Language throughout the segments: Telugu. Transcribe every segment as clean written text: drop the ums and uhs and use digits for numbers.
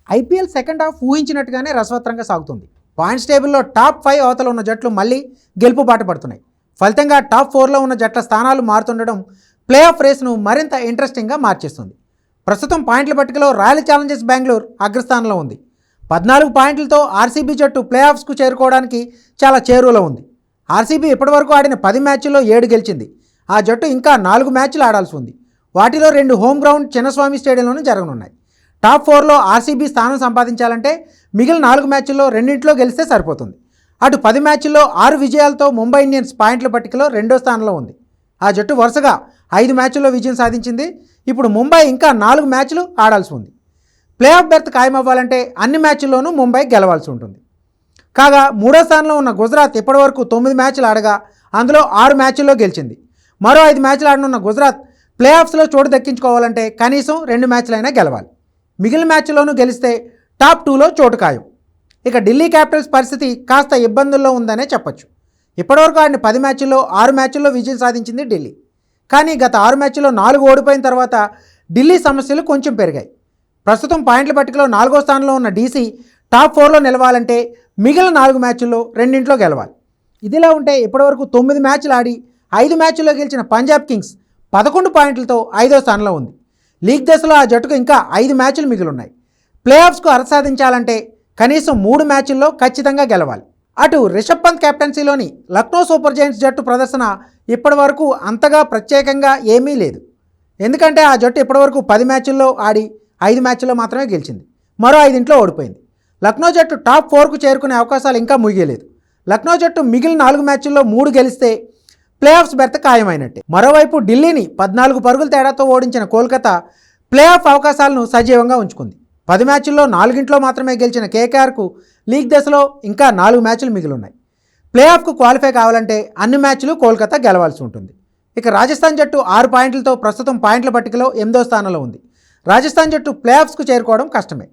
ఐపీఎల్ సెకండ్ హాఫ్ ఊహించినట్టుగానే రసవత్తరంగా సాగుతుంది. పాయింట్స్ టేబుల్లో టాప్ 5 అవతల ఉన్న జట్లు మళ్ళీ గెలుపు బాట పడుతున్నాయి. ఫలితంగా టాప్ 4లో ఉన్న జట్ల స్థానాలు మారుతుండడం ప్లే ఆఫ్ రేస్ను మరింత ఇంట్రెస్టింగ్గా మార్చేస్తుంది. ప్రస్తుతం పాయింట్ల పట్టికలో రాయల్ ఛాలెంజర్స్ బెంగళూరు అగ్రస్థానంలో ఉంది. 14 పాయింట్లతో ఆర్సీబీ జట్టు ప్లే ఆఫ్స్కు చేరుకోవడానికి చాలా చేరువలో ఉంది. ఆర్సీబీ ఇప్పటివరకు ఆడిన 10 మ్యాచ్ల్లో 7 గెలిచింది. ఆ జట్టు ఇంకా 4 మ్యాచ్లు ఆడాల్సి ఉంది. వాటిలో 2 హోమ్ గ్రౌండ్ చిన్నస్వామి స్టేడియంలోనే జరగనున్నాయి. టాప్ 4లో ఆర్సీబీ స్థానం సంపాదించాలంటే మిగిలిన 4 మ్యాచ్ల్లో 2 గెలిస్తే సరిపోతుంది. అటు 10 మ్యాచ్ల్లో 6 విజయాలతో ముంబై ఇండియన్స్ పాయింట్ల పట్టికలో 2వ స్థానంలో ఉంది. ఆ జట్టు వరుసగా 5 మ్యాచ్ల్లో విజయం సాధించింది. ఇప్పుడు ముంబై ఇంకా 4 మ్యాచ్లు ఆడాల్సి ఉంది. ప్లే ఆఫ్ బెర్త్ ఖాయమవ్వాలంటే అన్ని మ్యాచ్ల్లోనూ ముంబై గెలవాల్సి ఉంటుంది. కాగా 3వ స్థానంలో ఉన్న గుజరాత్ ఇప్పటివరకు 9 మ్యాచ్లు ఆడగా అందులో 6 మ్యాచ్ల్లో గెలిచింది. మరో 5 మ్యాచ్లు ఆడనున్న గుజరాత్ ప్లే ఆఫ్స్లో చోటు దక్కించుకోవాలంటే కనీసం 2 మ్యాచ్లైనా గెలవాలి. మిగిలిన మ్యాచ్ల్లోనూ గెలిస్తే టాప్ 2లో చోటు ఖాయం. ఇక ఢిల్లీ క్యాపిటల్స్ పరిస్థితి కాస్త ఇబ్బందుల్లో ఉందనే చెప్పొచ్చు. ఇప్పటివరకు ఆడిన 10 మ్యాచ్ల్లో 6 మ్యాచ్ల్లో విజయం సాధించింది ఢిల్లీ. కానీ గత 6 మ్యాచ్ల్లో 4 ఓడిపోయిన తర్వాత ఢిల్లీ సమస్యలు కొంచెం పెరిగాయి. ప్రస్తుతం పాయింట్ల పట్టికలో 4వ స్థానంలో ఉన్న డీసీ టాప్ 4లో నిలవాలంటే మిగిలిన 4 మ్యాచ్ల్లో 2 గెలవాలి. ఇదిలా ఉంటే ఇప్పటివరకు 9 మ్యాచ్లు ఆడి 5 మ్యాచ్ల్లో గెలిచిన పంజాబ్ కింగ్స్ 11 పాయింట్లతో 5వ స్థానంలో ఉంది. లీగ్ దశలో ఆ జట్టుకు ఇంకా 5 మ్యాచ్లు మిగిలిన్నాయి. ప్లే ఆఫ్స్కు అర్హత సాధించాలంటే కనీసం 3 మ్యాచ్ల్లో ఖచ్చితంగా గెలవాలి. అటు రిషబ్ పంత్ కెప్టెన్సీలోని లక్నో సూపర్ జైంట్స్ జట్టు ప్రదర్శన ఇప్పటివరకు అంతగా ప్రత్యేకంగా ఏమీ లేదు. ఎందుకంటే ఆ జట్టు ఇప్పటివరకు 10 మ్యాచ్ల్లో ఆడి 5 మ్యాచ్ల్లో మాత్రమే గెలిచింది. మరో 5 ఓడిపోయింది. లక్నో జట్టు టాప్ 4కు చేరుకునే అవకాశాలు ఇంకా ముగియలేదు. లక్నో జట్టు మిగిలిన 4 మ్యాచ్ల్లో 3 గెలిస్తే ప్లే ఆఫ్స్ బెర్త్ ఖాయమైనట్టే. మరోవైపు ఢిల్లీని 14 పరుగుల తేడాతో ఓడించిన కోల్కతా ప్లే ఆఫ్ అవకాశాలను సజీవంగా ఉంచుకుంది. 10 మ్యాచ్ల్లో 4 మాత్రమే గెలిచిన కేకేఆర్కు లీగ్ దశలో ఇంకా 4 మ్యాచ్లు మిగిలిన్నాయి. ప్లే ఆఫ్కు క్వాలిఫై కావాలంటే అన్ని మ్యాచ్లు కోల్కతా గెలవాల్సి ఉంటుంది. ఇక రాజస్థాన్ జట్టు 6 పాయింట్లతో ప్రస్తుతం పాయింట్ల పట్టికలో 8వ స్థానంలో ఉంది. రాజస్థాన్ జట్టు ప్లే ఆఫ్స్కు చేరుకోవడం కష్టమే.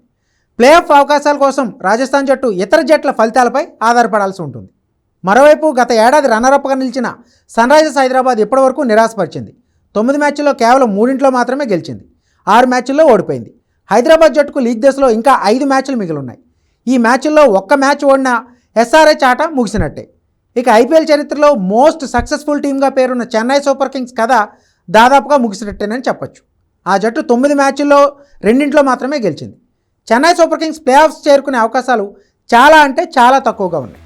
ప్లే ఆఫ్ అవకాశాల కోసం రాజస్థాన్ జట్టు ఇతర జట్ల ఫలితాలపై ఆధారపడాల్సి ఉంటుంది. మరోవైపు గత ఏడాది రన్నరప్గా నిలిచిన సన్రైజర్స్ హైదరాబాద్ ఇప్పటివరకు నిరాశపరిచింది. 9 మ్యాచ్ల్లో కేవలం 3 మాత్రమే గెలిచింది. 6 మ్యాచ్ల్లో ఓడిపోయింది. హైదరాబాద్ జట్టుకు లీగ్ దశలో ఇంకా 5 మ్యాచ్లు మిగిలిన్నాయి. ఈ మ్యాచ్ల్లో 1 మ్యాచ్ ఓడిన ఎస్ఆర్హెచ్ ఆట ముగిసినట్టే. ఇక ఐపీఎల్ చరిత్రలో మోస్ట్ సక్సెస్ఫుల్ టీమ్గా పేరున్న చెన్నై సూపర్ కింగ్స్ కథ దాదాపుగా ముగిసినట్టేనని చెప్పొచ్చు. ఆ జట్టు 9 మ్యాచ్ల్లో 2 మాత్రమే గెలిచింది. Chennai super Kings play offs చేరుకునే అవకాశాలు చాలా అంటే చాలా తక్కువగా ఉన్నాయి.